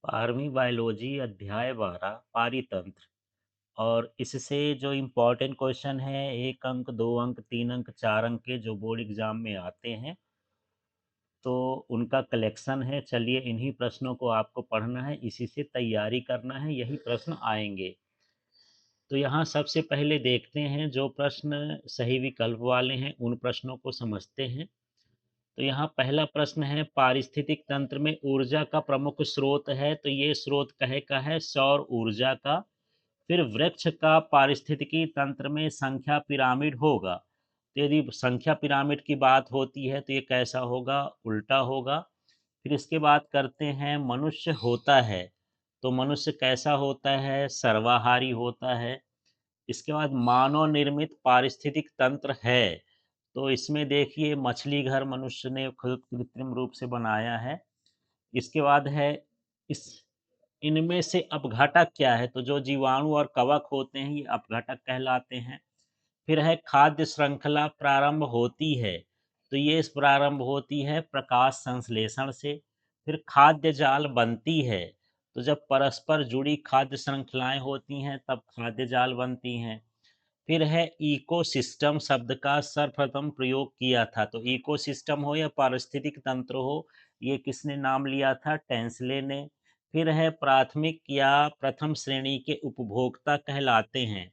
12वीं बायोलॉजी अध्याय 12 पारितंत्र। और इससे जो इम्पोर्टेंट क्वेश्चन है 1 अंक, 2 अंक, 3 अंक, 4 अंक के जो बोर्ड एग्जाम में आते हैं, तो उनका कलेक्शन है। चलिए इन्हीं प्रश्नों को आपको पढ़ना है, इसी से तैयारी करना है, यही प्रश्न आएंगे। तो यहाँ सबसे पहले देखते हैं जो प्रश्न सही विकल्प वाले हैं, उन प्रश्नों को समझते हैं। तो यहाँ पहला प्रश्न है, पारिस्थितिक तंत्र में ऊर्जा का प्रमुख स्रोत है, तो ये स्रोत कहे का है सौर ऊर्जा का। फिर वृक्ष का पारिस्थितिकी तंत्र में संख्या पिरामिड होगा, तो यदि संख्या पिरामिड की बात होती है तो ये कैसा होगा, उल्टा होगा। फिर इसके बाद करते हैं, मनुष्य होता है, तो मनुष्य कैसा होता है, सर्वाहारी होता है। इसके बाद मानव निर्मित पारिस्थितिक तंत्र है, तो इसमें देखिए मछली घर मनुष्य ने खुद कृत्रिम रूप से बनाया है। इसके बाद है, इस इनमें से अपघटक क्या है, तो जो जीवाणु और कवक होते हैं ये अपघटक कहलाते हैं। फिर है, खाद्य श्रृंखला प्रारंभ होती है, तो ये इस प्रारंभ होती है प्रकाश संश्लेषण से। फिर खाद्य जाल बनती है, तो जब परस्पर जुड़ी खाद्य श्रृंखलाएं होती हैं तब खाद्य जाल बनती हैं। फिर है, इकोसिस्टम शब्द का सर्वप्रथम प्रयोग किया था, तो इकोसिस्टम हो या पारिस्थितिक तंत्र हो, ये किसने नाम लिया था, टेंसले ने। फिर है, प्राथमिक या प्रथम श्रेणी के उपभोक्ता कहलाते हैं,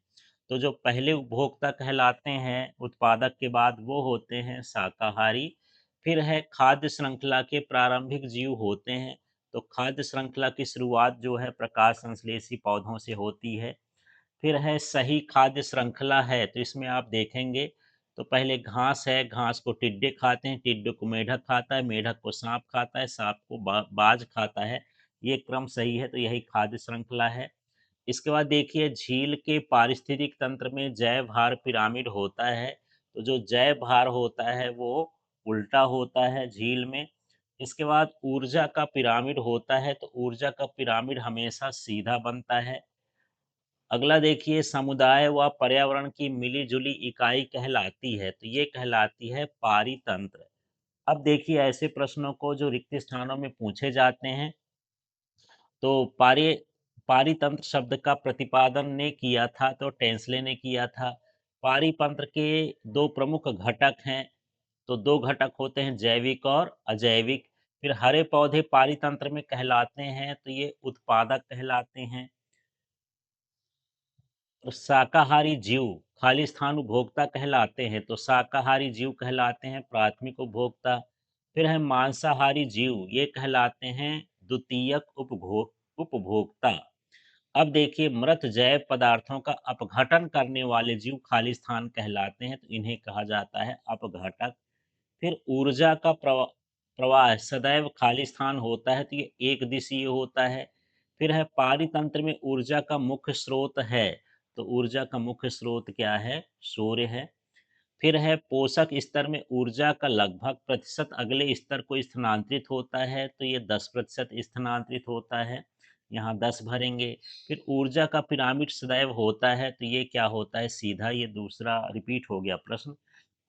तो जो पहले उपभोक्ता कहलाते हैं उत्पादक के बाद वो होते हैं शाकाहारी। फिर है, खाद्य श्रृंखला के प्रारंभिक जीव होते हैं, तो खाद्य श्रृंखला की शुरुआत जो है प्रकाश संश्लेषी पौधों से होती है। फिर है, सही खाद्य श्रृंखला है, तो इसमें आप देखेंगे तो पहले घास है, घास को टिड्डे खाते हैं, टिड्डे को मेढक खाता है, मेढक को सांप खाता है, सांप को बाज खाता है। ये क्रम सही है, तो यही खाद्य श्रृंखला है। इसके बाद देखिए, झील के पारिस्थितिक तंत्र में जैव भार पिरामिड होता है, तो जो जैव भार होता है वो उल्टा होता है झील में। इसके बाद ऊर्जा का पिरामिड होता है, तो ऊर्जा का पिरामिड हमेशा सीधा बनता है। अगला देखिए, समुदाय व पर्यावरण की मिली-जुली इकाई कहलाती है, तो ये कहलाती है पारितंत्र। अब देखिए ऐसे प्रश्नों को जो रिक्त स्थानों में पूछे जाते हैं, तो पारितंत्र शब्द का प्रतिपादन ने किया था, तो टेंसले ने किया था। पारितंत्र के 2 प्रमुख घटक हैं, तो 2 घटक होते हैं जैविक और अजैविक। फिर हरे पौधे पारितंत्र में कहलाते हैं, तो ये उत्पादक कहलाते हैं। तो शाकाहारी जीव खालिस्तान उपभोक्ता कहलाते हैं, तो शाकाहारी जीव कहलाते हैं प्राथमिक उपभोक्ता। फिर है, मांसाहारी जीव, ये कहलाते हैं द्वितीयक उपभोक्ता। अब देखिए, मृत जैव पदार्थों का अपघटन करने वाले जीव खालिस्तान कहलाते हैं, तो इन्हें कहा जाता है अपघटक। फिर ऊर्जा का प्रवाह सदैव खालिस्तान होता है, तो ये एक दिशीय होता है। फिर है, पारितंत्र में ऊर्जा का मुख्य स्रोत है, तो ऊर्जा का मुख्य स्रोत क्या है, सूर्य है। फिर है, पोषक स्तर में ऊर्जा का लगभग प्रतिशत अगले स्तर को स्थानांतरित होता है, तो ये 10% स्थानांतरित होता है, यहाँ 10 भरेंगे। फिर ऊर्जा का पिरामिड सदैव होता है, तो ये क्या होता है, सीधा, ये दूसरा रिपीट हो गया प्रश्न।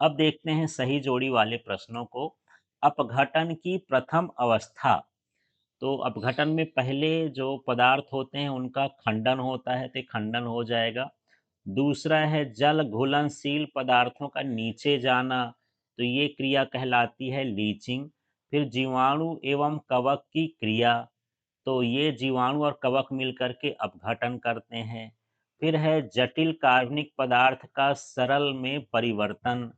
अब देखते हैं सही जोड़ी वाले प्रश्नों को। अपघटन की प्रथम अवस्था, तो अपघटन में पहले जो पदार्थ होते हैं उनका खंडन होता है, तो खंडन हो जाएगा। दूसरा है, जल घुलनशील पदार्थों का नीचे जाना, तो ये क्रिया कहलाती है लीचिंग। फिर जीवाणु एवं कवक की क्रिया, तो ये जीवाणु और कवक मिलकर के अपघटन करते हैं। फिर है, जटिल कार्बनिक पदार्थ का सरल में परिवर्तन,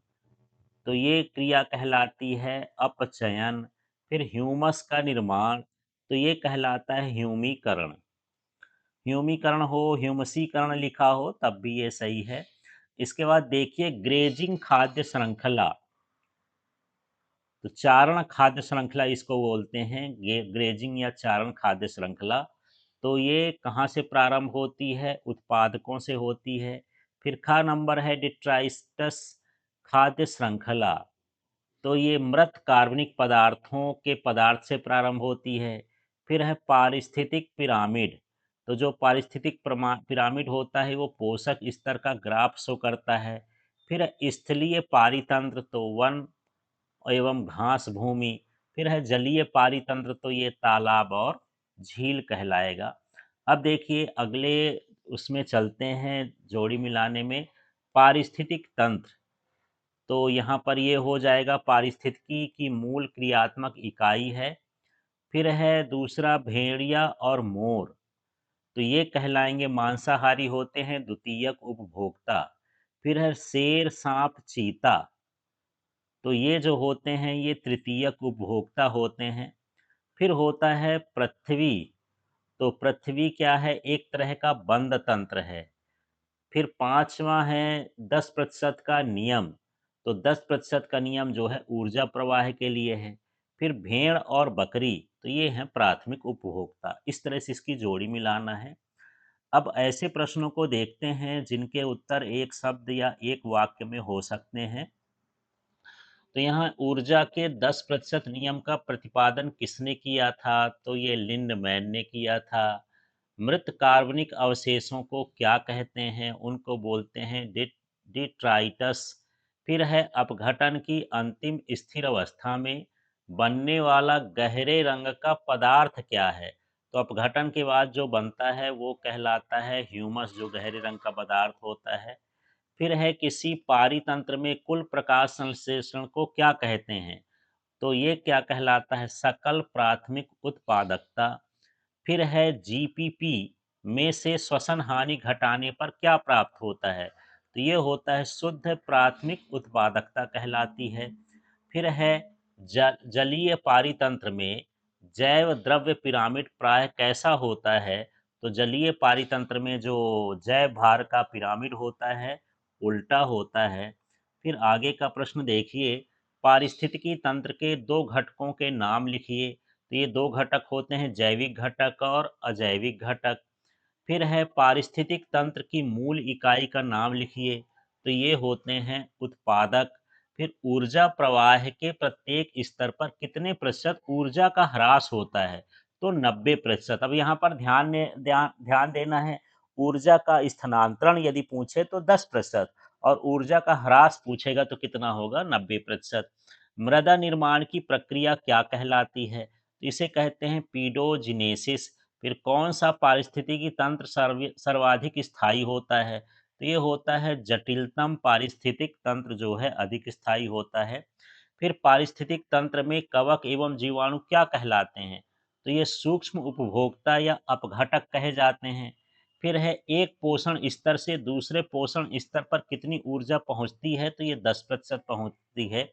तो ये क्रिया कहलाती है अपचयन। फिर ह्यूमस का निर्माण, तो ये कहलाता है ह्यूमीकरण। ह्यूमीकरण हो, ह्यूमसीकरण लिखा हो तब भी ये सही है। इसके बाद देखिए, ग्रेजिंग खाद्य श्रृंखला, तो चारण खाद्य श्रृंखला इसको बोलते हैं, ग्रेजिंग या चारण खाद्य श्रृंखला। तो ये कहाँ से प्रारंभ होती है, उत्पादकों से होती है। फिर खा नंबर है, डिट्राइस्टस खाद्य श्रृंखला, तो ये मृत कार्बनिक पदार्थों के पदार्थ से प्रारंभ होती है। फिर है, पारिस्थितिक पिरामिड, तो जो पारिस्थितिक पिरामिड होता है वो पोषक स्तर का ग्राफ शो करता है। फिर है, स्थलीय पारितंत्र, तो वन एवं घास भूमि। फिर है, जलीय पारितंत्र, तो ये तालाब और झील कहलाएगा। अब देखिए अगले उसमें चलते हैं जोड़ी मिलाने में, पारिस्थितिक तंत्र। तो यहाँ पर ये हो जाएगा पारिस्थितिकी की मूल क्रियात्मक इकाई है। फिर है दूसरा भेड़िया और मोर, तो ये कहलाएंगे मांसाहारी होते हैं, द्वितीयक उपभोक्ता। फिर है शेर, सांप, चीता, तो ये जो होते हैं ये तृतीयक उपभोक्ता होते हैं। फिर होता है पृथ्वी, तो पृथ्वी क्या है, एक तरह का बंद तंत्र है। फिर पांचवा है 10% का नियम, तो 10% का नियम जो है ऊर्जा प्रवाह के लिए है। फिर भेड़ और बकरी, तो ये हैं प्राथमिक उपभोक्ता। इस तरह से इसकी जोड़ी मिलाना है। अब ऐसे प्रश्नों को देखते हैं जिनके उत्तर एक शब्द या एक वाक्य में हो सकते हैं। तो यहाँ ऊर्जा के 10% नियम का प्रतिपादन किसने किया था? तो ये लिंडमैन ने किया था। मृत कार्बनिक अवशेषों को क्या कहते हैं? उनको बोलते हैं डिट्राइटस। फिर है अपघटन की अंतिम स्थिर अवस्था में बनने वाला गहरे रंग का पदार्थ क्या है? तो अपघटन के बाद जो बनता है वो कहलाता है ह्यूमस, जो गहरे रंग का पदार्थ होता है। फिर है किसी पारितंत्र में कुल प्रकाश संश्लेषण को क्या कहते हैं? तो ये क्या कहलाता है? सकल प्राथमिक उत्पादकता। फिर है जीपीपी में से श्वसन हानि घटाने पर क्या प्राप्त होता है? तो ये होता है शुद्ध प्राथमिक उत्पादकता कहलाती है। फिर है जलीय पारितंत्र में जैव द्रव्य पिरामिड प्राय कैसा होता है? तो जलीय पारितंत्र में जो जैव भार का पिरामिड होता है उल्टा होता है। फिर आगे का प्रश्न देखिए, पारिस्थितिकी तंत्र के दो घटकों के नाम लिखिए। तो ये दो घटक होते हैं जैविक घटक और अजैविक घटक। फिर है पारिस्थितिक तंत्र की मूल इकाई का नाम लिखिए। तो ये होते हैं उत्पादक। फिर ऊर्जा प्रवाह के प्रत्येक स्तर पर कितने प्रतिशत ऊर्जा का ह्रास होता है? तो 90%। अब यहाँ पर ध्यान देना है, ऊर्जा का स्थानांतरण यदि पूछे तो 10%, और ऊर्जा का ह्रास पूछेगा तो कितना होगा? 90%। मृदा निर्माण की प्रक्रिया क्या कहलाती है? तो इसे कहते हैं पीडोजिनेसिस। फिर कौन सा पारिस्थितिकी तंत्र सर्वाधिक स्थायी होता है? तो ये होता है जटिलतम पारिस्थितिक तंत्र जो है अधिक स्थायी होता है। फिर पारिस्थितिक तंत्र में कवक एवं जीवाणु क्या कहलाते हैं? तो ये सूक्ष्म उपभोक्ता या अपघटक कहे जाते हैं। फिर है एक पोषण स्तर से दूसरे पोषण स्तर पर कितनी ऊर्जा पहुंचती है? तो ये 10% पहुंचती है।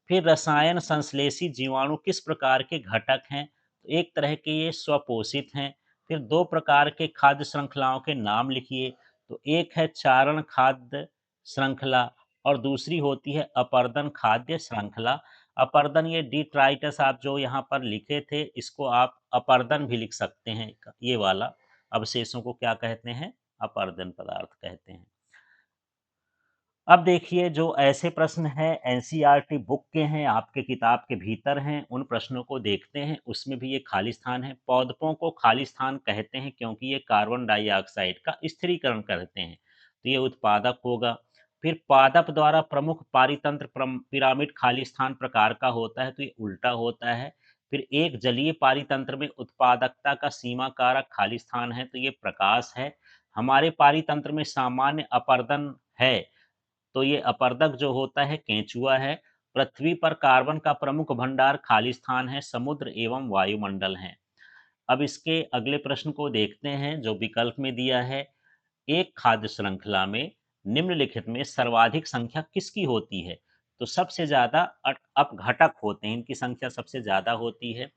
फिर रसायन संश्लेषी जीवाणु किस प्रकार के घटक हैं? तो एक तरह के ये स्वपोषित हैं। फिर दो प्रकार के खाद्य श्रृंखलाओं के नाम लिखिए। तो एक है चारण खाद्य श्रृंखला और दूसरी होती है अपर्दन खाद्य श्रृंखला। अपर्दन, ये डिट्राइटस आप जो यहाँ पर लिखे थे इसको आप अपर्दन भी लिख सकते हैं। ये वाला अवशेषों को क्या कहते हैं? अपर्दन पदार्थ कहते हैं। अब देखिए जो ऐसे प्रश्न हैं एनसीईआरटी बुक के हैं, आपके किताब के भीतर हैं, उन प्रश्नों को देखते हैं। उसमें भी ये खाली स्थान है। पौधों को खाली स्थान कहते हैं क्योंकि ये कार्बन डाइऑक्साइड का स्थिरीकरण करते हैं, तो ये उत्पादक होगा। फिर पादप द्वारा प्रमुख पारितंत्र पिरामिड खाली स्थान प्रकार का होता है, तो ये उल्टा होता है। फिर एक जलीय पारितंत्र में उत्पादकता का सीमा कारक खाली स्थान है, तो ये प्रकाश है। हमारे पारितंत्र में सामान्य अपर्दन है, तो ये अपर्दक जो होता है केंचुआ है। पृथ्वी पर कार्बन का प्रमुख भंडार खाली स्थान है, समुद्र एवं वायुमंडल है। अब इसके अगले प्रश्न को देखते हैं जो विकल्प में दिया है। एक खाद्य श्रृंखला में निम्नलिखित में सर्वाधिक संख्या किसकी होती है? तो सबसे ज्यादा अपघटक होते हैं, इनकी संख्या सबसे ज्यादा होती है।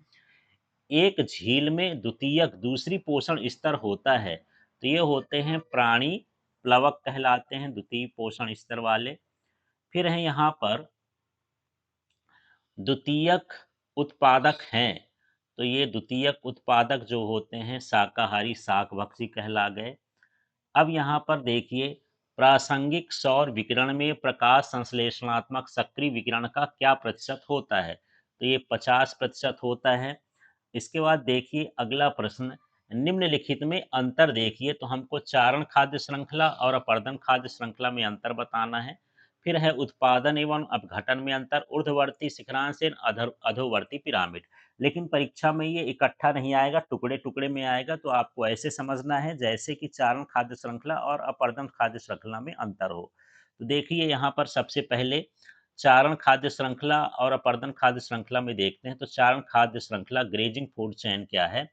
एक झील में द्वितीयक दूसरी पोषण स्तर होता है, तो ये होते हैं प्राणी प्लवक कहलाते हैं, द्वितीय पोषण स्तर वाले। फिर है यहाँ पर द्वितीयक उत्पादक हैं, तो ये द्वितीयक उत्पादक जो होते हैं शाकाहारी शाकभक्षी कहला गए। अब यहाँ पर देखिए प्रासंगिक सौर विकिरण में प्रकाश संश्लेषणात्मक सक्रिय विकिरण का क्या प्रतिशत होता है? तो ये 50% होता है। इसके बाद देखिए अगला प्रश्न, निम्नलिखित में अंतर देखिए। तो हमको चारण खाद्य श्रृंखला और अपर्दन खाद्य श्रृंखला में अंतर बताना है। फिर है उत्पादन एवं अपघटन में अंतर, ऊर्ध्ववर्ती शिखरांश एवं अधोवर्ती पिरामिड। लेकिन परीक्षा में ये इकट्ठा नहीं आएगा, टुकड़े-टुकड़े में आएगा, तो आपको ऐसे समझना है जैसे कि चारण खाद्य श्रृंखला और अपर्दन खाद्य श्रृंखला में अंतर हो। तो देखिए यहाँ पर सबसे पहले चारण खाद्य श्रृंखला और अपर्दन खाद्य श्रृंखला में देखते हैं। तो चारण खाद्य श्रृंखला ग्रेजिंग फूड चेन क्या है?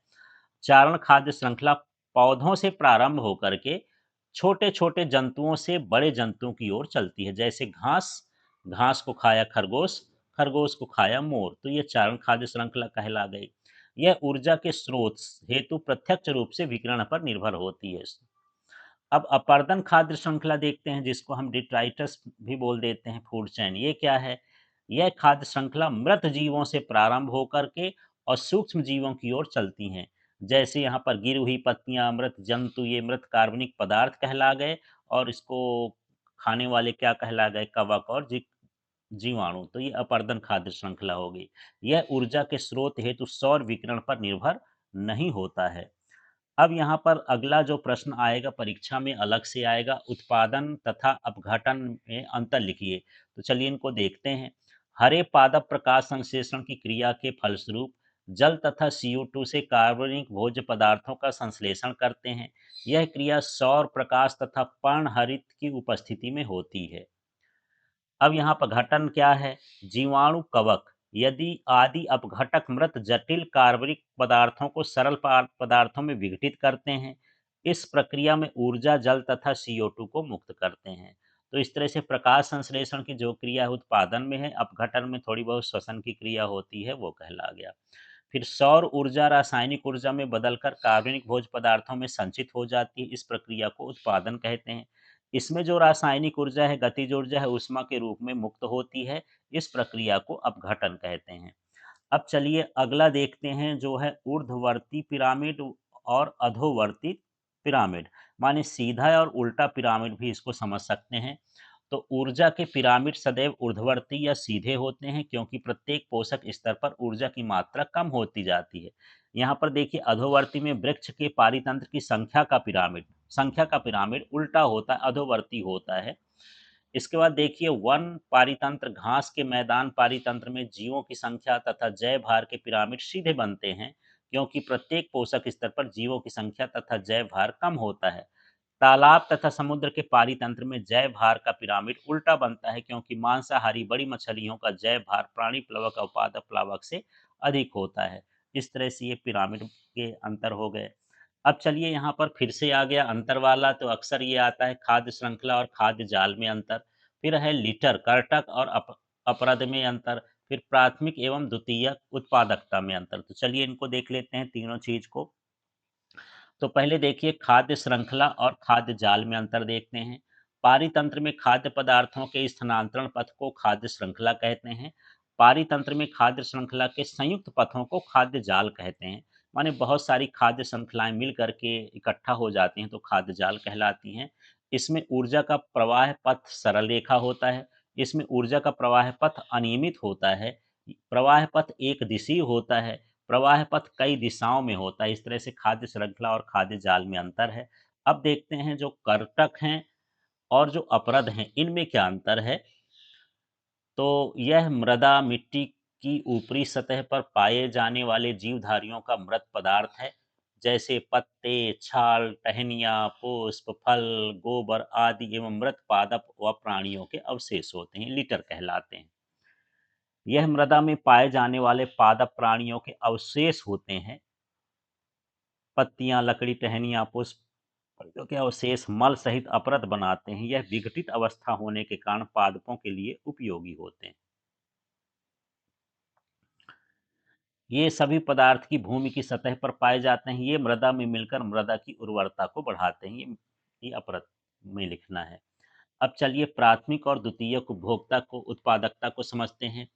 चारण खाद्य श्रृंखला पौधों से प्रारंभ होकर के छोटे-छोटे जंतुओं से बड़े जंतुओं की ओर चलती है। जैसे घास, घास को खाया खरगोश, खरगोश को खाया मोर, तो ये चारण खाद्य श्रृंखला कहला गई। यह ऊर्जा के स्रोत हेतु प्रत्यक्ष रूप से विकिरण पर निर्भर होती है। अब अपर्दन खाद्य श्रृंखला देखते हैं, जिसको हम डिट्राइटस भी बोल देते हैं फूड चेन। ये क्या है? यह खाद्य श्रृंखला मृत जीवों से प्रारंभ होकर के और सूक्ष्म जीवों की ओर चलती हैं। जैसे यहाँ पर गिरी हुई पत्तियां, मृत जंतु, ये मृत कार्बनिक पदार्थ कहला गए, और इसको खाने वाले क्या कहला गए? कवक और जीवाणु। तो ये अपर्दन खाद्य श्रृंखला हो गई। यह ऊर्जा के स्रोत हेतु सौर विकिरण पर निर्भर नहीं होता है। अब यहाँ पर अगला जो प्रश्न आएगा परीक्षा में अलग से आएगा, उत्पादन तथा अपघटन में अंतर लिखिए। तो चलिए इनको देखते हैं। हरे पादप प्रकाश संश्लेषण की क्रिया के फलस्वरूप जल तथा CO2 से कार्बनिक भोज्य पदार्थों का संश्लेषण करते हैं। यह क्रिया सौर प्रकाश तथा पर्णहरित की उपस्थिति में होती है। अब यहाँ अपघटन क्या है? जीवाणु कवक यदि आदि अपघटक मृत जटिल कार्बनिक पदार्थों को सरल पदार्थों में विघटित करते हैं। इस प्रक्रिया में ऊर्जा जल तथा CO2 को मुक्त करते हैं। तो इस तरह से प्रकाश संश्लेषण की जो क्रिया है उत्पादन में है, अपघटन में थोड़ी बहुत श्वसन की क्रिया होती है, वो कहला गया। फिर सौर ऊर्जा रासायनिक ऊर्जा में बदलकर कार्बनिक भोज्य पदार्थों में संचित हो जाती है। इस प्रक्रिया को उत्पादन कहते हैं। इसमें जो रासायनिक ऊर्जा है, गतिज ऊर्जा है, ऊष्मा के रूप में मुक्त होती है। इस प्रक्रिया को अपघटन कहते हैं। अब चलिए अगला देखते हैं, जो है ऊर्ध्ववर्ती पिरामिड और अधोवर्ती पिरामिड। माने सीधा और उल्टा पिरामिड भी इसको समझ सकते हैं। तो ऊर्जा के पिरामिड सदैव ऊर्ध्ववर्ती या सीधे होते हैं, क्योंकि प्रत्येक पोषक स्तर पर ऊर्जा की मात्रा कम होती जाती है। यहाँ पर देखिए अधोवर्ती में वृक्ष के पारितंत्र की संख्या का पिरामिड उल्टा होता है, अधोवर्ती होता है। इसके बाद देखिए वन पारितंत्र, घास के मैदान पारितंत्र में जीवों की संख्या तथा जैव भार के पिरामिड सीधे बनते हैं, क्योंकि प्रत्येक पोषक स्तर पर जीवों की संख्या तथा जैव भार कम होता है। तालाब तथा समुद्र के पारितंत्र में जैव भार का पिरामिड उल्टा बनता है, क्योंकि मांसाहारी बड़ी मछलियों का जैव भार प्राणी प्लवक और पादप प्लवक से अधिक होता है। इस तरह से ये पिरामिड के अंतर हो गए। अब चलिए यहाँ पर फिर से आ गया अंतर वाला, तो अक्सर ये आता है खाद्य श्रृंखला और खाद्य जाल में अंतर। फिर है लीटर कर्टक और अपरद में अंतर। फिर प्राथमिक एवं द्वितीयक उत्पादकता में अंतर। तो चलिए इनको देख लेते हैं तीनों चीज को। तो पहले देखिए खाद्य श्रृंखला और खाद्य जाल में अंतर देखते हैं। पारितंत्र में खाद्य पदार्थों के स्थानांतरण पथ को खाद्य श्रृंखला कहते हैं। पारितंत्र में खाद्य श्रृंखला के संयुक्त पथों को खाद्य जाल कहते हैं। माने बहुत सारी खाद्य श्रृंखलाएं मिल करके इकट्ठा हो जाती हैं, तो खाद्य जाल कहलाती हैं। इसमें ऊर्जा का प्रवाह पथ सरल रेखा होता है। इसमें ऊर्जा का प्रवाह पथ अनियमित होता है। प्रवाह पथ एक दिशीय होता है। प्रवाह पथ कई दिशाओं में होता है। इस तरह से खाद्य श्रृंखला और खाद्य जाल में अंतर है। अब देखते हैं जो कर्टक हैं और जो अपरद हैं, इनमें क्या अंतर है। तो यह मृदा मिट्टी की ऊपरी सतह पर पाए जाने वाले जीवधारियों का मृत पदार्थ है। जैसे पत्ते, छाल, टहनियाँ, पुष्प, फल, गोबर आदि एवं मृत पादप व प्राणियों के अवशेष होते हैं, लिटर कहलाते हैं। यह मृदा में पाए जाने वाले पादप प्राणियों के अवशेष होते हैं। पत्तियां, लकड़ी, टहनियां, पुष्प जो कि अवशेष मल सहित अपरद बनाते हैं। यह विघटित अवस्था होने के कारण पादपों के लिए उपयोगी होते हैं। ये सभी पदार्थ की भूमि की सतह पर पाए जाते हैं। ये मृदा में मिलकर मृदा की उर्वरता को बढ़ाते हैं। ये अपरद में लिखना है। अब चलिए प्राथमिक और द्वितीयक उपभोक्ता को उत्पादकता को समझते हैं।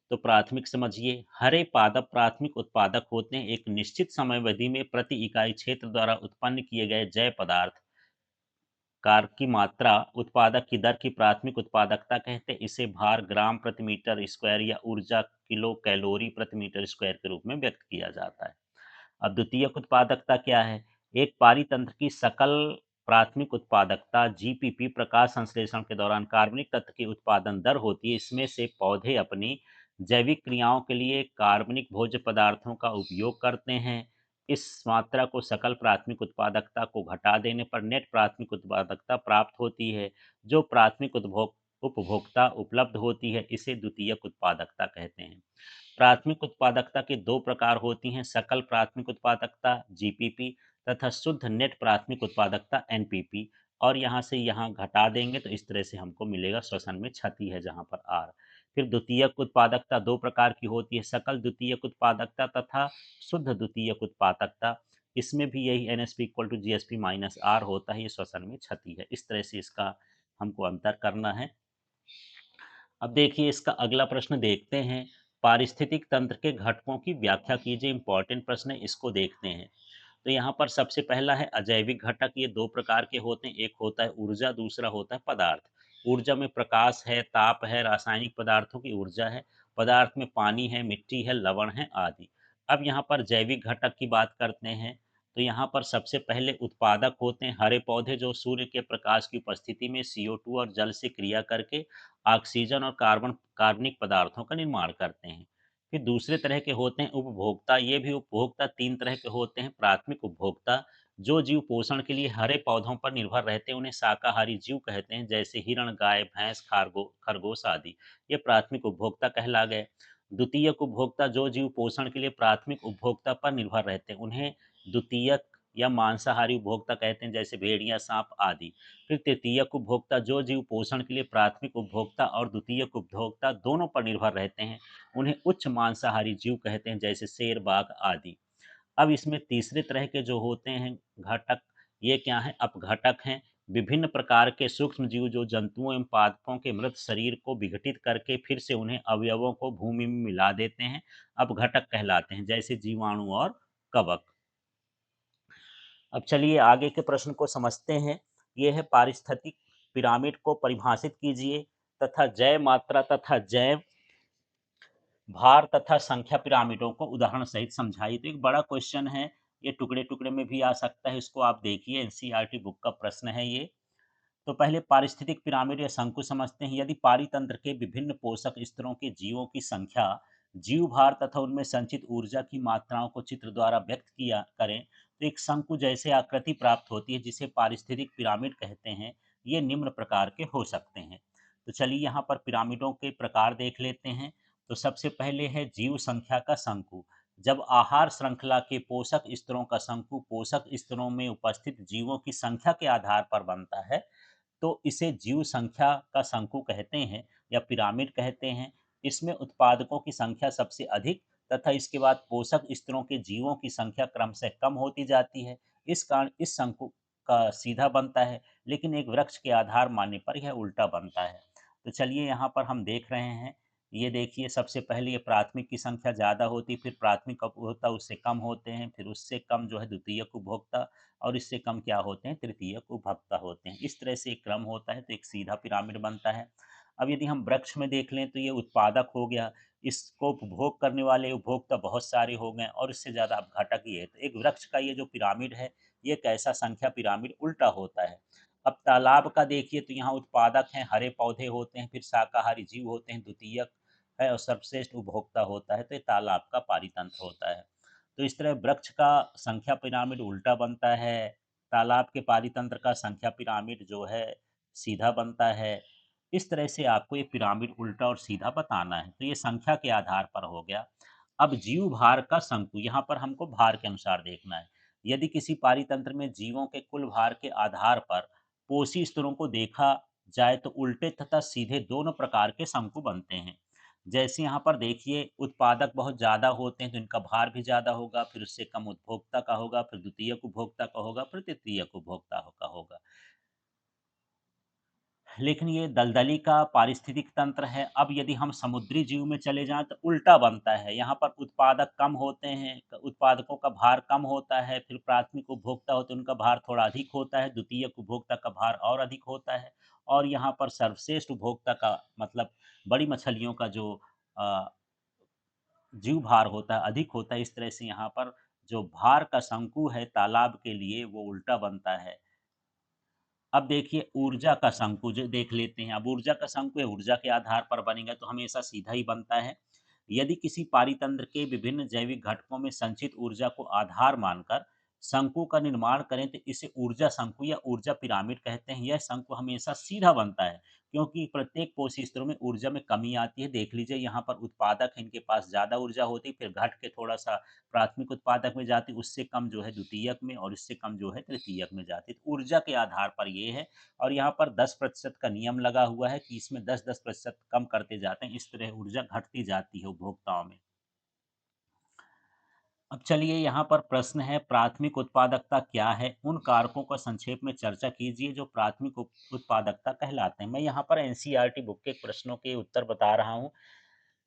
तो प्राथमिक समझिए, हरे पादप प्राथमिक उत्पादक होते हैं। एक निश्चित समयावधि में प्रति इकाई क्षेत्र द्वारा उत्पन्न किए गए जैव पदार्थ कार की मात्रा उत्पादक की दर की प्राथमिक उत्पादकता कहते हैं। इसे भार ग्राम प्रति मीटर स्क्वायर या ऊर्जा किलो कैलोरी प्रति मीटर स्क्वायर के रूप में व्यक्त किया जाता है। अब द्वितीयक उत्पादकता क्या है? एक पारितंत्र की सकल प्राथमिक उत्पादकता जीपीपी प्रकाश संश्लेषण के दौरान कार्बनिक तत्व की उत्पादन दर होती है। इसमें से पौधे अपनी जैविक क्रियाओं के लिए कार्बनिक भोज्य पदार्थों का उपयोग करते हैं। इस मात्रा को सकल प्राथमिक उत्पादकता को घटा देने पर नेट प्राथमिक उत्पादकता प्राप्त होती है, जो प्राथमिक उपभोक्ता उपलब्ध होती है। इसे द्वितीयक उत्पादकता कहते हैं। प्राथमिक उत्पादकता के दो प्रकार होती हैं, सकल प्राथमिक उत्पादकता जीपीपी तथा शुद्ध नेट प्राथमिक उत्पादकता एनपीपी। और यहाँ से यहाँ घटा देंगे तो इस तरह से हमको मिलेगा, श्वसन में क्षति है जहाँ पर आर। फिर द्वितीयक उत्पादकता दो प्रकार की होती है, सकल द्वितीयक उत्पादकता तथा शुद्ध द्वितीयक उत्पादकता। इसमें भी यही N S P equal to G S P minus R होता है, ये श्वसन में क्षति है। इस तरह से इसका हमको अंतर करना है। अब देखिए इसका अगला प्रश्न देखते हैं, पारिस्थितिक तंत्र के घटकों की व्याख्या कीजिए। इंपॉर्टेंट प्रश्न है, इसको देखते हैं। तो यहाँ पर सबसे पहला है अजैविक घटक। ये दो प्रकार के होते हैं, एक होता है ऊर्जा, दूसरा होता है पदार्थ। ऊर्जा में प्रकाश है, ताप है, रासायनिक पदार्थों की ऊर्जा है। पदार्थ में पानी है, मिट्टी है, लवण है आदि। अब यहाँ पर जैविक घटक की बात करते हैं। तो यहाँ पर सबसे पहले उत्पादक होते हैं हरे पौधे, जो सूर्य के प्रकाश की उपस्थिति में CO2 और जल से क्रिया करके ऑक्सीजन और कार्बनिक पदार्थों का निर्माण करते हैं। फिर दूसरे तरह के होते हैं उपभोक्ता। ये भी उपभोक्ता तीन तरह के होते हैं। प्राथमिक उपभोक्ता, जो जीव पोषण के लिए हरे पौधों पर निर्भर रहते हैं, उन्हें शाकाहारी जीव कहते हैं, जैसे हिरण, गाय, भैंस, खरगोश आदि। ये प्राथमिक उपभोक्ता कहला गए। द्वितीयक उपभोक्ता, जो जीव पोषण के लिए प्राथमिक उपभोक्ता पर निर्भर रहते हैं, उन्हें द्वितीयक या मांसाहारी उपभोक्ता कहते हैं, जैसे भेड़िया, सांप आदि। फिर तृतीयक उपभोक्ता, जो जीव पोषण के लिए प्राथमिक उपभोक्ता और द्वितीयक उपभोक्ता दोनों पर निर्भर रहते हैं, उन्हें उच्च मांसाहारी जीव कहते हैं, जैसे शेर, बाघ आदि। अब इसमें तीसरे तरह के जो होते हैं घटक, ये क्या हैं? अपघटक हैं। विभिन्न प्रकार के सूक्ष्म जीव जो जंतुओं एवं पादपों के मृत शरीर को विघटित करके फिर से उन्हें अवयवों को भूमि में मिला देते हैं, अपघटक कहलाते हैं, जैसे जीवाणु और कवक। अब चलिए आगे के प्रश्न को समझते हैं। ये है पारिस्थितिक पिरामिड को परिभाषित कीजिए तथा जैव मात्रा तथा जैव भार तथा संख्या पिरामिडों को उदाहरण सहित समझाइए। तो एक बड़ा क्वेश्चन है, ये टुकड़े टुकड़े में भी आ सकता है, इसको आप देखिए, एनसीईआरटी बुक का प्रश्न है ये। तो पहले पारिस्थितिक पिरामिड या शंकु समझते हैं। यदि पारितंत्र के विभिन्न पोषक स्तरों के जीवों की संख्या, जीव भार तथा उनमें संचित ऊर्जा की मात्राओं को चित्र द्वारा व्यक्त किया करें तो एक शंकु जैसे आकृति प्राप्त होती है, जिसे पारिस्थितिक पिरामिड कहते हैं। ये निम्न प्रकार के हो सकते हैं। तो चलिए यहाँ पर पिरामिडों के प्रकार देख लेते हैं। तो सबसे पहले है जीव संख्या का शंकु। जब आहार श्रृंखला के पोषक स्तरों का शंकु पोषक स्तरों में उपस्थित जीवों की संख्या के आधार पर बनता है, तो इसे जीव संख्या का शंकु कहते हैं या पिरामिड कहते हैं। इसमें उत्पादकों की संख्या सबसे अधिक तथा इसके बाद पोषक स्तरों के जीवों की संख्या क्रमशः कम होती जाती है। इस कारण इस शंकु का सीधा बनता है, लेकिन एक वृक्ष के आधार मानने पर यह उल्टा बनता है। तो चलिए यहाँ पर हम देख रहे हैं, ये देखिए सबसे पहले ये प्राथमिक की संख्या ज़्यादा होती, फिर प्राथमिक उपभोक्ता उससे कम होते हैं, फिर उससे कम जो है द्वितीयक उपभोक्ता, और इससे कम क्या होते हैं? तृतीयक उपभोक्ता होते हैं। इस तरह से एक क्रम होता है, तो एक सीधा पिरामिड बनता है। अब यदि हम वृक्ष में देख लें तो ये उत्पादक हो गया, इसको उपभोग करने वाले उपभोक्ता बहुत सारे हो गए और इससे ज़्यादा अपघटक ही है। तो एक वृक्ष का ये जो पिरामिड है, ये कैसा संख्या पिरामिड उल्टा होता है। अब तालाब का देखिए तो यहाँ उत्पादक हैं, हरे पौधे होते हैं, फिर शाकाहारी जीव होते हैं, द्वितीयक है और सर्वश्रेष्ठ उपभोक्ता होता है। तो ये तालाब का पारितंत्र होता है। तो इस तरह वृक्ष का संख्या पिरामिड उल्टा बनता है, तालाब के पारितंत्र का संख्या पिरामिड जो है सीधा बनता है। इस तरह से आपको ये पिरामिड उल्टा और सीधा बताना है। तो ये संख्या के आधार पर हो गया। अब जीव भार का शंकु, यहाँ पर हमको भार के अनुसार देखना है। यदि किसी पारितंत्र में जीवों के कुल भार के आधार पर पोषी स्तरों को देखा जाए तो उल्टे तथा सीधे दोनों प्रकार के शंकु बनते हैं। जैसे यहाँ पर देखिए उत्पादक बहुत ज़्यादा होते हैं तो इनका भार भी ज़्यादा होगा, फिर उससे कम उपभोक्ता का होगा, फिर द्वितीयक उपभोक्ता का होगा, फिर तृतीयक उपभोक्ता का होगा। लेकिन ये दलदली का पारिस्थितिक तंत्र है। अब यदि हम समुद्री जीव में चले जाएँ तो उल्टा बनता है। यहाँ पर उत्पादक कम होते हैं, उत्पादकों का भार कम होता है, फिर प्राथमिक उपभोक्ता होते हैं, उनका भार थोड़ा अधिक होता है, द्वितीयक उपभोक्ता का भार और अधिक होता है, और यहाँ पर सर्वश्रेष्ठ उपभोक्ता का मतलब बड़ी मछलियों का जो अ, जीव भार होता है, अधिक होता है। इस तरह से यहाँ पर जो भार का शंकु है तालाब के लिए वो उल्टा बनता है। अब देखिए ऊर्जा का संकुज देख लेते हैं। अब ऊर्जा का संकुच ऊर्जा के आधार पर बनेगा तो हमेशा सीधा ही बनता है। यदि किसी पारीतंत्र के विभिन्न जैविक घटकों में संचित ऊर्जा को आधार मानकर शंकु का निर्माण करें तो इसे ऊर्जा शंकु या ऊर्जा पिरामिड कहते हैं। यह शंकु हमेशा सीधा बनता है क्योंकि प्रत्येक पोषी स्तरों में ऊर्जा में कमी आती है। देख लीजिए यहाँ पर उत्पादक है, इनके पास ज़्यादा ऊर्जा होती है, फिर घट के थोड़ा सा प्राथमिक उत्पादक में जाती, उससे कम जो है द्वितीयक में और इससे कम जो है तृतीयक में जाती। तो ऊर्जा के आधार पर ये है और यहाँ पर 10% का नियम लगा हुआ है कि इसमें 10-10% कम करते जाते हैं, इस तरह ऊर्जा घटती जाती है उपभोक्ताओं में। अब चलिए यहाँ पर प्रश्न है प्राथमिक उत्पादकता क्या है? उन कारकों का संक्षेप में चर्चा कीजिए जो प्राथमिक उत्पादकता कहलाते हैं। मैं यहाँ पर एनसीईआरटी बुक के प्रश्नों के उत्तर बता रहा हूँ,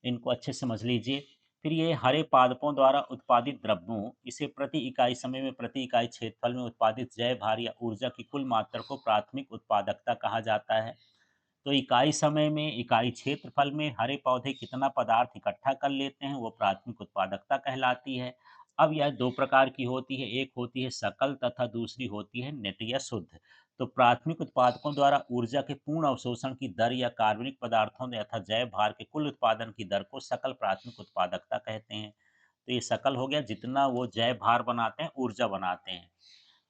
इनको अच्छे से समझ लीजिए। फिर ये हरे पादपों द्वारा उत्पादित द्रव्यों, इसे प्रति इकाई समय में प्रति इकाई क्षेत्रफल में उत्पादित जैव भार या ऊर्जा की कुल मात्रा को प्राथमिक उत्पादकता कहा जाता है। तो इकाई समय में, इकाई क्षेत्रफल में हरे पौधे कितना पदार्थ इकट्ठा कर लेते हैं, वो प्राथमिक उत्पादकता कहलाती है। अब यह दो प्रकार की होती है, एक होती है सकल तथा दूसरी होती है नेट या शुद्ध। तो प्राथमिक उत्पादकों द्वारा ऊर्जा के पूर्ण अवशोषण की दर या कार्बनिक पदार्थों तथा जैव भार के कुल उत्पादन की दर को सकल प्राथमिक उत्पादकता कहते हैं। तो ये सकल हो गया जितना वो जैव भार बनाते हैं, ऊर्जा बनाते हैं।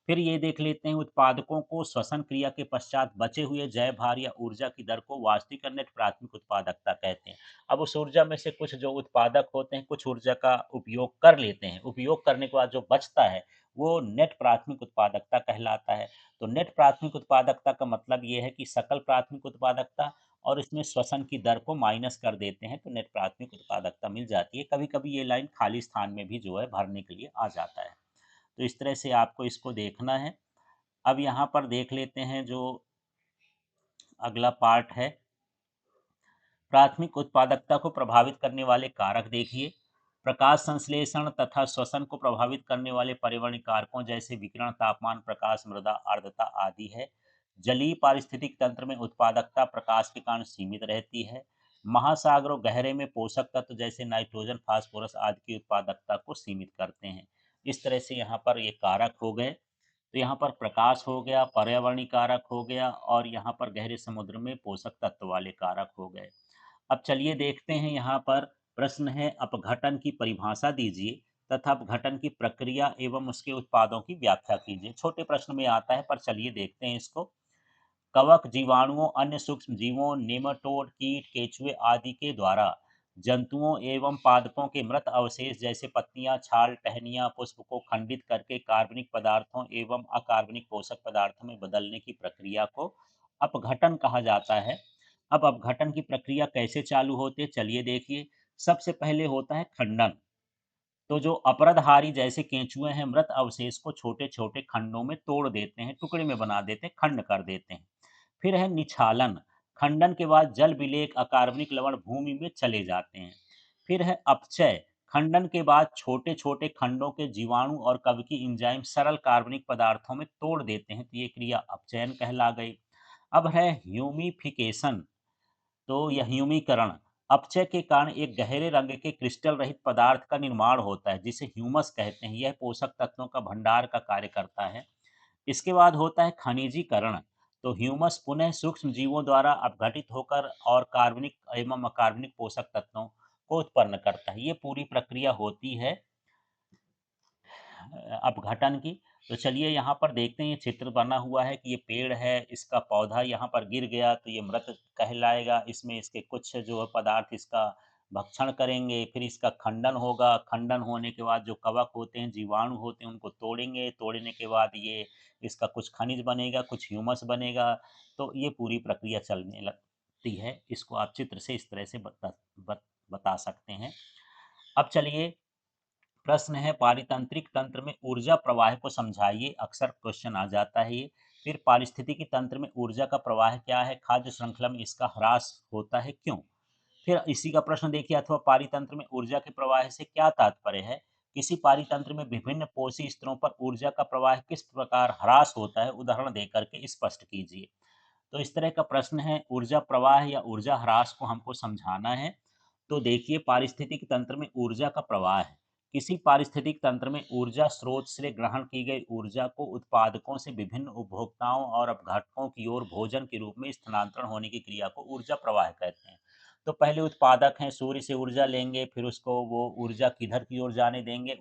फिर ये देख लेते हैं उत्पादकों को श्वसन क्रिया के पश्चात बचे हुए जैव भार या ऊर्जा की दर को वास्तविक और नेट प्राथमिक उत्पादकता कहते हैं। अब उस ऊर्जा में से कुछ जो उत्पादक होते हैं, कुछ ऊर्जा का उपयोग कर लेते हैं, उपयोग करने के बाद जो बचता है वो नेट प्राथमिक उत्पादकता कहलाता है। तो नेट प्राथमिक उत्पादकता का मतलब ये है कि सकल प्राथमिक उत्पादकता और इसमें श्वसन की दर को माइनस कर देते हैं तो नेट प्राथमिक उत्पादकता मिल जाती है। कभी कभी ये लाइन खाली स्थान में भी जो है भरने के लिए आ जाता है। तो इस तरह से आपको इसको देखना है। अब यहाँ पर देख लेते हैं जो अगला पार्ट है, प्राथमिक उत्पादकता को प्रभावित करने वाले कारक देखिए। प्रकाश संश्लेषण तथा श्वसन को प्रभावित करने वाले पर्यावरणीय कारकों जैसे विकिरण, तापमान, प्रकाश, मृदा आर्द्रता आदि है। जलीय पारिस्थितिक तंत्र में उत्पादकता प्रकाश के कारण सीमित रहती है। महासागरों गहरे में पोषक तत्व जैसे नाइट्रोजन, फास्फोरस आदि की उत्पादकता को सीमित करते हैं। इस तरह से यहाँ पर ये कारक हो गए। तो यहाँ पर प्रकाश हो गया, पर्यावरणीय कारक हो गया और यहाँ पर गहरे समुद्र में पोषक तत्व वाले कारक हो गए। अब चलिए देखते हैं यहाँ पर प्रश्न है अपघटन की परिभाषा दीजिए तथा अपघटन की प्रक्रिया एवं उसके उत्पादों की व्याख्या कीजिए। छोटे प्रश्न में आता है पर चलिए देखते हैं इसको। कवक, जीवाणुओं, अन्य सूक्ष्म जीवों, नेमाटोड, कीट, केंचुए आदि के द्वारा जंतुओं एवं पादपों के मृत अवशेष जैसे पत्तियां, छाल, टहनियां, पुष्प को खंडित करके कार्बनिक पदार्थों एवं अकार्बनिक पोषक पदार्थों में बदलने की प्रक्रिया को अपघटन कहा जाता है। अब अपघटन की प्रक्रिया कैसे चालू होती है, चलिए देखिए। सबसे पहले होता है खंडन। तो जो अपरदहारी जैसे केंचुए हैं, मृत अवशेष को छोटे-छोटे खंडों में तोड़ देते हैं, टुकड़े में बना देते हैं, खंड कर देते हैं। फिर है निछालन। खंडन के बाद जल विलेय, अकार्बनिक लवण भूमि में चले जाते हैं। फिर है अपचय। खंडन के बाद छोटे-छोटे खंडों के जीवाणु और कवकीय एंजाइम सरल कार्बनिक पदार्थों में तोड़ देते हैं, तो ये क्रिया अपचयन कहला गई। अब है ह्यूमिफिकेशन। तो यह ह्यूमीकरण, अपचय के कारण एक गहरे रंग के क्रिस्टल रहित पदार्थ का निर्माण होता है जिसे ह्यूमस कहते हैं। यह पोषक तत्वों का भंडार का कार्य करता है। इसके बाद होता है खनिजीकरण। तो ह्यूमस पुनः सूक्ष्म जीवों द्वारा अपघटित होकर और कार्बनिक एवं अकार्बनिक पोषक तत्वों को उत्पन्न करता है। ये पूरी प्रक्रिया होती है अपघटन की। तो चलिए यहाँ पर देखते हैं, ये चित्र बना हुआ है कि ये पेड़ है, इसका पौधा यहाँ पर गिर गया तो ये मृत कहलाएगा। इसमें इसके कुछ जो है पदार्थ इसका भक्षण करेंगे, फिर इसका खंडन होगा। खंडन होने के बाद जो कवक होते हैं, जीवाणु होते हैं, उनको तोड़ेंगे। तोड़ने के बाद ये इसका कुछ खनिज बनेगा, कुछ ह्यूमस बनेगा। तो ये पूरी प्रक्रिया चलने लगती है। इसको आप चित्र से इस तरह से बता सकते हैं। अब चलिए प्रश्न है पारितंत्रिक तंत्र में ऊर्जा प्रवाह को समझाइए। अक्सर क्वेश्चन आ जाता है ये। फिर पारिस्थितिकी तंत्र में ऊर्जा का प्रवाह क्या है, खाद्य श्रृंखला में इसका ह्रास होता है क्यों। फिर इसी का प्रश्न देखिए, अथवा पारितंत्र में ऊर्जा के प्रवाह से क्या तात्पर्य है। किसी पारितंत्र में विभिन्न पोषी स्तरों पर ऊर्जा का प्रवाह किस प्रकार ह्रास होता है, उदाहरण देकर के स्पष्ट कीजिए। तो इस तरह का प्रश्न है, ऊर्जा प्रवाह या ऊर्जा ह्रास को हमको समझाना है। तो देखिए पारिस्थितिक तंत्र में ऊर्जा का प्रवाह है, किसी पारिस्थितिक तंत्र में ऊर्जा स्रोत से ग्रहण की गई ऊर्जा को उत्पादकों से विभिन्न उपभोक्ताओं और अपघटकों की ओर भोजन के रूप में स्थानांतरण होने की क्रिया को ऊर्जा प्रवाह कहते हैं। तो पहले उत्पादक हैं, सूर्य से ऊर्जा लेंगे, फिर उसको वो ऊर्जा किधर की ओर जाने देंगे,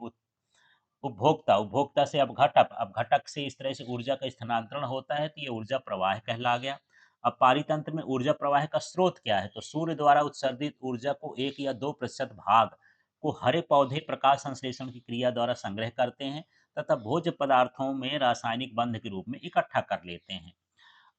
उपभोक्ता, उपभोक्ता से अपघटक, अपघटक से इस तरह से ऊर्जा का स्थानांतरण होता है, तो ये ऊर्जा प्रवाह कहला गया। अब पारितंत्र में ऊर्जा प्रवाह का स्रोत क्या है? तो सूर्य द्वारा उत्सर्जित ऊर्जा को 1 या 2% भाग को हरे पौधे प्रकाश संश्लेषण की क्रिया द्वारा संग्रह करते हैं तथा भोज्य पदार्थों में रासायनिक बंध के रूप में इकट्ठा कर लेते हैं।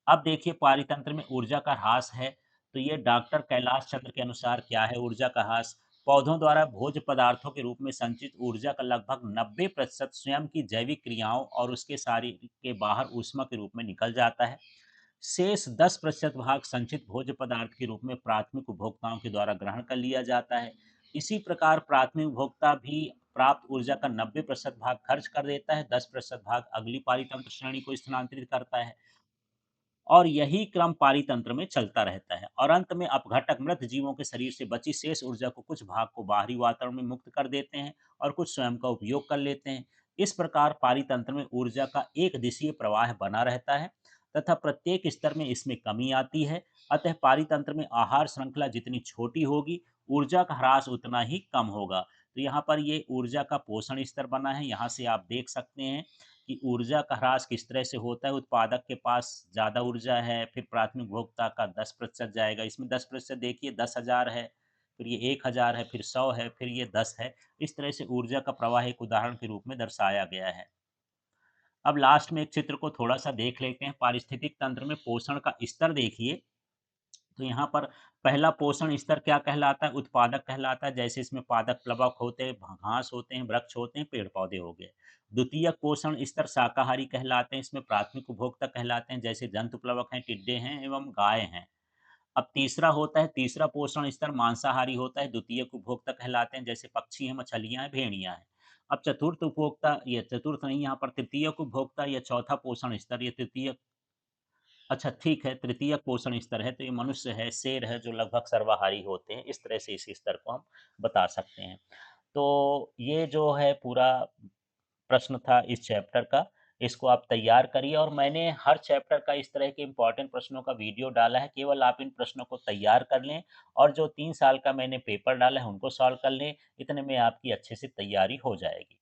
अब देखिए पारितंत्र में ऊर्जा का ह्रास है, तो ये डॉक्टर कैलाश चंद्र के अनुसार क्या है ऊर्जा का ह्रास? पौधों द्वारा भोज्य पदार्थों के रूप में संचित ऊर्जा का लगभग 90% स्वयं की जैविक क्रियाओं और उसके शरीर के बाहर ऊष्मा के रूप में निकल जाता है। शेष 10% भाग संचित भोज्य पदार्थ के रूप में प्राथमिक उपभोक्ताओं के द्वारा ग्रहण कर लिया जाता है। इसी प्रकार प्राथमिक उपभोक्ता भी प्राप्त ऊर्जा का 90% भाग खर्च कर देता है, 10% भाग अगली पारितंत्र श्रेणी को स्थानांतरित करता है। और यही क्रम पारितंत्र में चलता रहता है और अंत में अपघटक मृत जीवों के शरीर से बची शेष ऊर्जा को कुछ भाग को बाहरी वातावरण में मुक्त कर देते हैं और कुछ स्वयं का उपयोग कर लेते हैं। इस प्रकार पारितंत्र में ऊर्जा का एक दिशीय प्रवाह बना रहता है तथा प्रत्येक स्तर में इसमें कमी आती है। अतः पारितंत्र में आहार श्रृंखला जितनी छोटी होगी, ऊर्जा का ह्रास उतना ही कम होगा। तो यहाँ पर ये ऊर्जा का पोषण स्तर बना है, यहाँ से आप देख सकते हैं कि ऊर्जा का ह्रास किस तरह से होता है। उत्पादक के पास ज़्यादा ऊर्जा है, फिर प्राथमिक उपभोक्ता का 10% जाएगा। इसमें 10% देखिए 10,000 है, फिर ये 1,000 है, फिर 100 है, फिर ये 10 है। इस तरह से ऊर्जा का प्रवाह एक उदाहरण के रूप में दर्शाया गया है। अब लास्ट में एक चित्र को थोड़ा-सा देख लेते हैं। पारिस्थितिक तंत्र में पोषण का स्तर देखिए, तो यहाँ पर पहला पोषण स्तर क्या कहलाता है? उत्पादक कहलाता है। जैसे इसमें पादप प्लवक होते हैं, घास होते हैं, वृक्ष होते हैं, पेड़-पौधे हो गए। द्वितीयक पोषण स्तर शाकाहारी कहलाते हैं। इसमें प्राथमिक उपभोक्ता कहलाते हैं, जैसे जंतु प्लवक हैं, टिड्डे हैं एवं गाय हैं। अब तीसरा होता है, तीसरा पोषण स्तर मांसाहारी होता है, द्वितीयक उपभोक्ता कहलाते हैं, जैसे पक्षी हैं, मछलियाँ हैं, भेड़िया हैं। अब चतुर्थ उपभोक्ता, या चतुर्थ नहीं, यहाँ पर तृतीयक उपभोक्ता या चौथा पोषण स्तर, ये तृतीयक, अच्छा ठीक है, तृतीयक पोषण स्तर है, तो ये मनुष्य है, शेर है, जो लगभग सर्वाहारी होते हैं। इस तरह से इस स्तर को हम बता सकते हैं। तो ये जो है पूरा प्रश्न था इस चैप्टर का, इसको आप तैयार करिए और मैंने हर चैप्टर का इस तरह के इम्पोर्टेंट प्रश्नों का वीडियो डाला है, केवल आप इन प्रश्नों को तैयार कर लें और जो 3 साल का मैंने पेपर डाला है, उनको सॉल्व कर लें, इतने में आपकी अच्छे से तैयारी हो जाएगी।